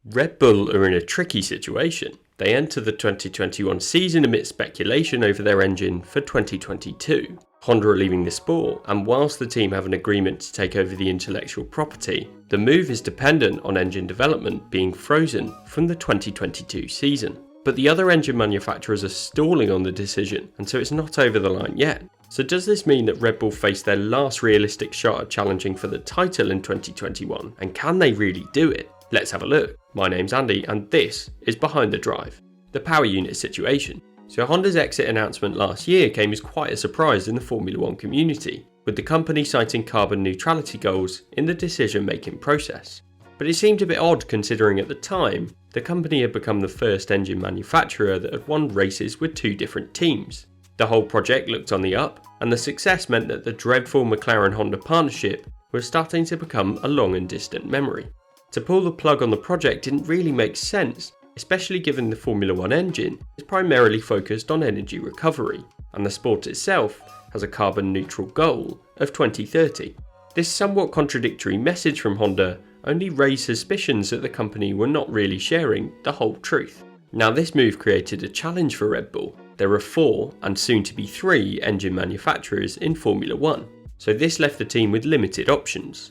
Red Bull are in a tricky situation. They enter the 2021 season amidst speculation over their engine for 2022. Honda are leaving the sport, and whilst the team have an agreement to take over the intellectual property, the move is dependent on engine development being frozen from the 2022 season. But the other engine manufacturers are stalling on the decision, and so it's not over the line yet. So does this mean that Red Bull face their last realistic shot at challenging for the title in 2021, and can they really do it? Let's have a look. My name's Andy and this is Behind the Drive. The power unit situation. So Honda's exit announcement last year came as quite a surprise in the Formula 1 community, with the company citing carbon neutrality goals in the decision making process. But it seemed a bit odd considering at the time, the company had become the first engine manufacturer that had won races with two different teams. The whole project looked on the up, and the success meant that the dreadful McLaren-Honda partnership was starting to become a long and distant memory. To pull the plug on the project didn't really make sense, especially given the Formula 1 engine is primarily focused on energy recovery, and the sport itself has a carbon neutral goal of 2030. This somewhat contradictory message from Honda only raised suspicions that the company were not really sharing the whole truth. Now this move created a challenge for Red Bull. There are 4 and soon to be 3 engine manufacturers in Formula 1, so this left the team with limited options.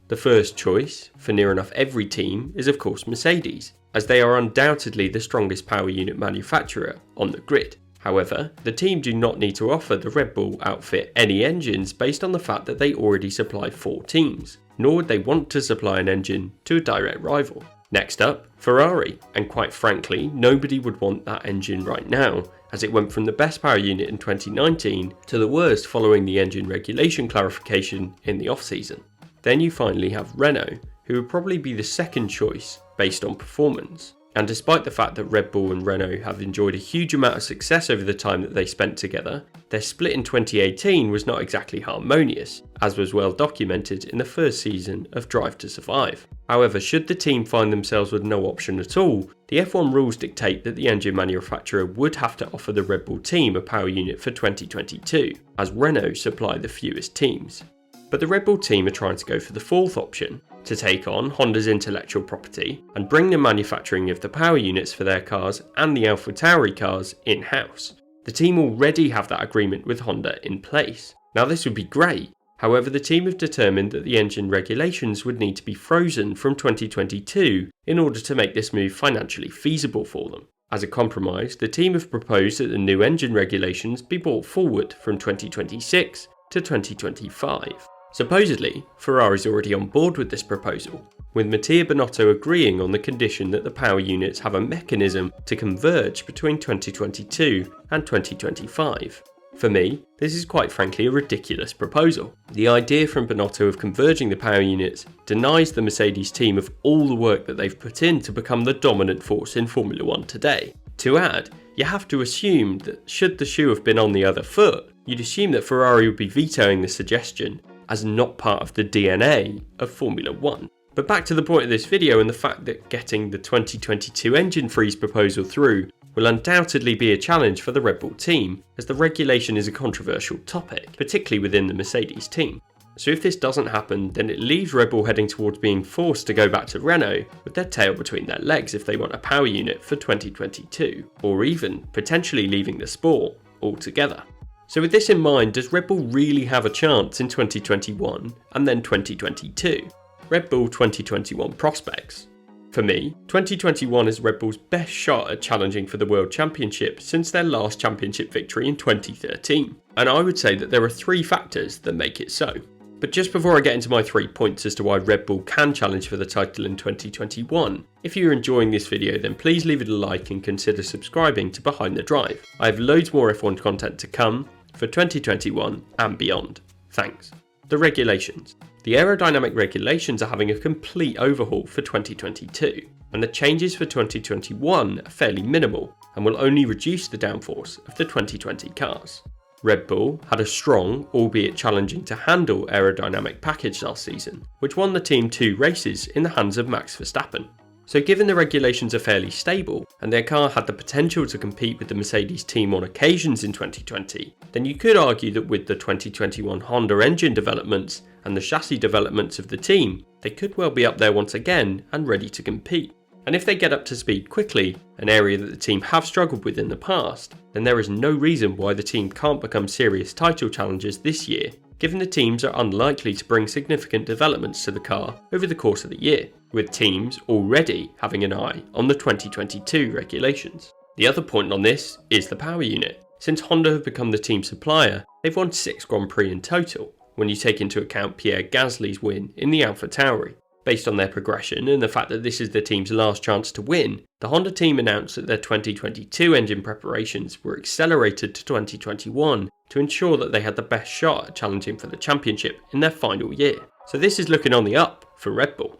The first choice for near enough every team is of course Mercedes, as they are undoubtedly the strongest power unit manufacturer on the grid. However, the team do not need to offer the Red Bull outfit any engines based on the fact that they already supply 4 teams, nor would they want to supply an engine to a direct rival. Next up, Ferrari, and quite frankly, nobody would want that engine right now, as it went from the best power unit in 2019 to the worst following the engine regulation clarification in the off-season. Then you finally have Renault, who would probably be the second choice based on performance. And despite the fact that Red Bull and Renault have enjoyed a huge amount of success over the time that they spent together, their split in 2018 was not exactly harmonious, as was well documented in the first season of Drive to Survive. However, should the team find themselves with no option at all, the F1 rules dictate that the engine manufacturer would have to offer the Red Bull team a power unit for 2022, as Renault supply the fewest teams. But the Red Bull team are trying to go for the fourth option, to take on Honda's intellectual property and bring the manufacturing of the power units for their cars and the AlphaTauri cars in-house. The team already have that agreement with Honda in place. Now this would be great, however the team have determined that the engine regulations would need to be frozen from 2022 in order to make this move financially feasible for them. As a compromise, the team have proposed that the new engine regulations be brought forward from 2026 to 2025. Supposedly, Ferrari's already on board with this proposal, with Mattia Binotto agreeing on the condition that the power units have a mechanism to converge between 2022 and 2025. For me, this is quite frankly a ridiculous proposal. The idea from Binotto of converging the power units denies the Mercedes team of all the work that they've put in to become the dominant force in Formula 1 today. To add, you have to assume that should the shoe have been on the other foot, you'd assume that Ferrari would be vetoing the suggestion as not part of the DNA of Formula 1. But back to the point of this video and the fact that getting the 2022 engine freeze proposal through will undoubtedly be a challenge for the Red Bull team, as the regulation is a controversial topic, particularly within the Mercedes team. So if this doesn't happen, then it leaves Red Bull heading towards being forced to go back to Renault with their tail between their legs if they want a power unit for 2022, or even potentially leaving the sport altogether. So with this in mind, does Red Bull really have a chance in 2021 and then 2022? Red Bull 2021 prospects. For me, 2021 is Red Bull's best shot at challenging for the World Championship since their last championship victory in 2013. And I would say that there are 3 factors that make it so. But just before I get into my 3 points as to why Red Bull can challenge for the title in 2021, if you're enjoying this video then please leave it a like and consider subscribing to Behind the Drive. I have loads more F1 content to come for 2021 and beyond. Thanks. The regulations. The aerodynamic regulations are having a complete overhaul for 2022, and the changes for 2021 are fairly minimal and will only reduce the downforce of the 2020 cars. Red Bull had a strong, albeit challenging to handle aerodynamic package last season, which won the team 2 races in the hands of Max Verstappen. So given the regulations are fairly stable, and their car had the potential to compete with the Mercedes team on occasions in 2020, then you could argue that with the 2021 Honda engine developments and the chassis developments of the team, they could well be up there once again and ready to compete. And if they get up to speed quickly, an area that the team have struggled with in the past, then there is no reason why the team can't become serious title challengers this year, given the teams are unlikely to bring significant developments to the car over the course of the year, with teams already having an eye on the 2022 regulations. The other point on this is the power unit. Since Honda have become the team supplier, they've won 6 Grand Prix in total, when you take into account Pierre Gasly's win in the AlphaTauri. Based on their progression and the fact that this is the team's last chance to win, the Honda team announced that their 2022 engine preparations were accelerated to 2021 to ensure that they had the best shot at challenging for the championship in their final year. So this is looking on the up for Red Bull.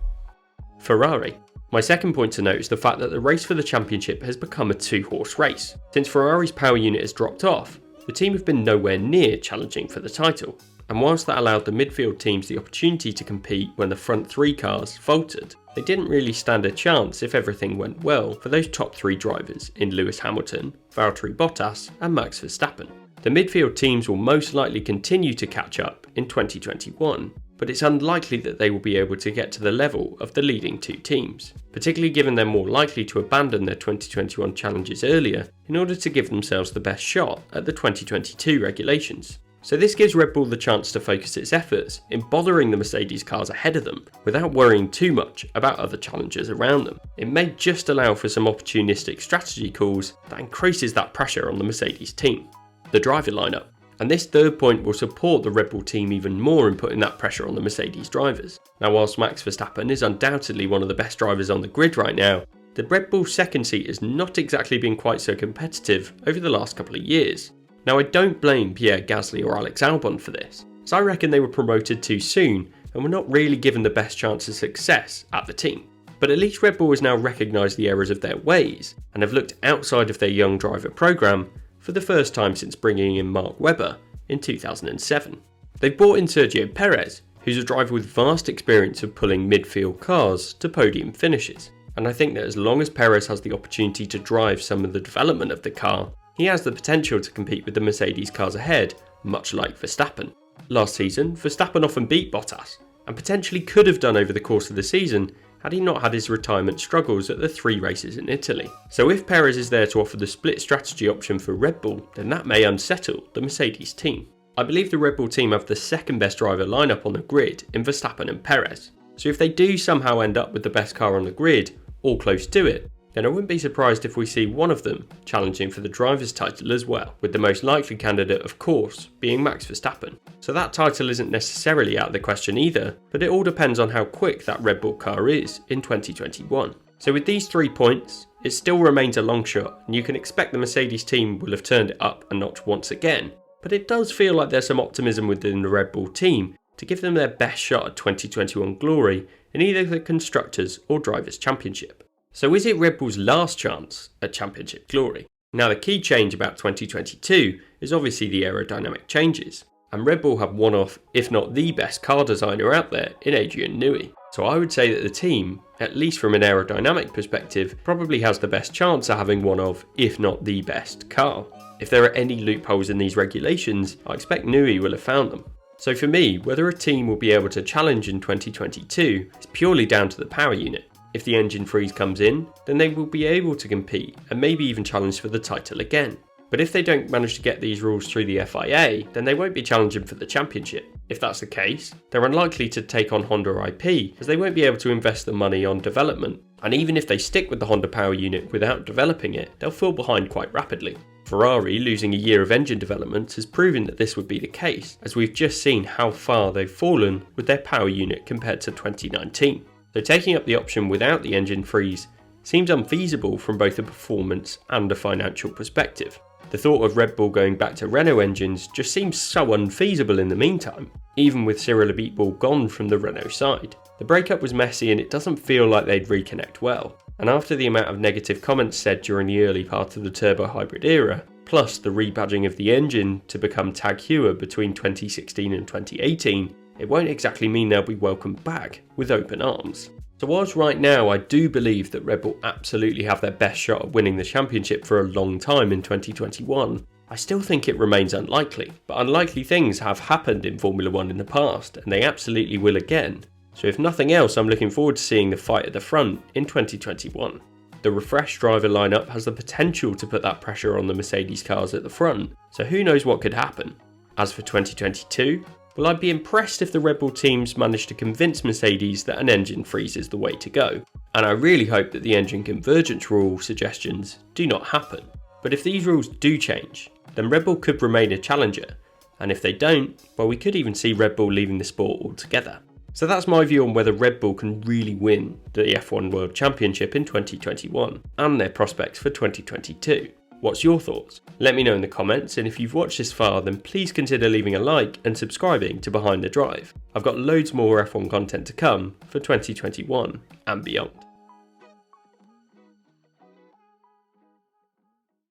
Ferrari. My second point to note is the fact that the race for the championship has become a 2-horse race. Since Ferrari's power unit has dropped off, the team have been nowhere near challenging for the title. And whilst that allowed the midfield teams the opportunity to compete when the front 3 cars faltered, they didn't really stand a chance if everything went well for those top 3 drivers in Lewis Hamilton, Valtteri Bottas and Max Verstappen. The midfield teams will most likely continue to catch up in 2021, but it's unlikely that they will be able to get to the level of the leading 2 teams, particularly given they're more likely to abandon their 2021 challenges earlier in order to give themselves the best shot at the 2022 regulations. So this gives Red Bull the chance to focus its efforts in bothering the Mercedes cars ahead of them without worrying too much about other challengers around them. It may just allow for some opportunistic strategy calls that increases that pressure on the Mercedes team. The driver lineup. And this third point will support the Red Bull team even more in putting that pressure on the Mercedes drivers. Now, whilst Max Verstappen is undoubtedly one of the best drivers on the grid right now, the Red Bull second seat has not exactly been quite so competitive over the last couple of years. Now, I don't blame Pierre Gasly or Alex Albon for this, as I reckon they were promoted too soon and were not really given the best chance of success at the team. But at least Red Bull has now recognised the errors of their ways and have looked outside of their young driver programme for the first time since bringing in Mark Webber in 2007. They've brought in Sergio Perez, who's a driver with vast experience of pulling midfield cars to podium finishes. And I think that as long as Perez has the opportunity to drive some of the development of the car, he has the potential to compete with the Mercedes cars ahead, much like Verstappen. Last season, Verstappen often beat Bottas, and potentially could have done over the course of the season had he not had his retirement struggles at the 3 races in Italy. So if Perez is there to offer the split strategy option for Red Bull, then that may unsettle the Mercedes team. I believe the Red Bull team have the second best driver lineup on the grid in Verstappen and Perez. So if they do somehow end up with the best car on the grid, or close to it, then I wouldn't be surprised if we see one of them challenging for the driver's title as well, with the most likely candidate of course being Max Verstappen. So that title isn't necessarily out of the question either, but it all depends on how quick that Red Bull car is in 2021. So with these 3 points, it still remains a long shot and you can expect the Mercedes team will have turned it up a notch once again, but it does feel like there's some optimism within the Red Bull team to give them their best shot at 2021 glory in either the Constructors or Drivers' Championship. So is it Red Bull's last chance at championship glory? Now the key change about 2022 is obviously the aerodynamic changes, and Red Bull have one of, if not the best car designer out there in Adrian Newey. So I would say that the team, at least from an aerodynamic perspective, probably has the best chance of having one of, if not the best car. If there are any loopholes in these regulations, I expect Newey will have found them. So for me, whether a team will be able to challenge in 2022 is purely down to the power unit. If the engine freeze comes in, then they will be able to compete and maybe even challenge for the title again. But if they don't manage to get these rules through the FIA, then they won't be challenging for the championship. If that's the case, they're unlikely to take on Honda IP as they won't be able to invest the money on development. And even if they stick with the Honda power unit without developing it, they'll fall behind quite rapidly. Ferrari, losing a year of engine development, has proven that this would be the case, as we've just seen how far they've fallen with their power unit compared to 2019. So taking up the option without the engine freeze seems unfeasible from both a performance and a financial perspective. The thought of Red Bull going back to Renault engines just seems so unfeasible in the meantime, even with Cyril Abiteboul gone from the Renault side. The breakup was messy and it doesn't feel like they'd reconnect well, and after the amount of negative comments said during the early part of the turbo hybrid era, plus the rebadging of the engine to become Tag Heuer between 2016 and 2018, it won't exactly mean they'll be welcomed back with open arms. So whilst right now I do believe that Red Bull absolutely have their best shot at winning the championship for a long time in 2021, I still think it remains unlikely. But unlikely things have happened in Formula 1 in the past, and they absolutely will again. So if nothing else, I'm looking forward to seeing the fight at the front in 2021. The refreshed driver lineup has the potential to put that pressure on the Mercedes cars at the front, so who knows what could happen. As for 2022, well, I'd be impressed if the Red Bull teams managed to convince Mercedes that an engine freeze is the way to go, and I really hope that the engine convergence rule suggestions do not happen. But if these rules do change, then Red Bull could remain a challenger, and if they don't, well, we could even see Red Bull leaving the sport altogether. So that's my view on whether Red Bull can really win the F1 World Championship in 2021 and their prospects for 2022. What's your thoughts? Let me know in the comments, and if you've watched this far, then please consider leaving a like and subscribing to Behind the Drive. I've got loads more F1 content to come for 2021 and beyond.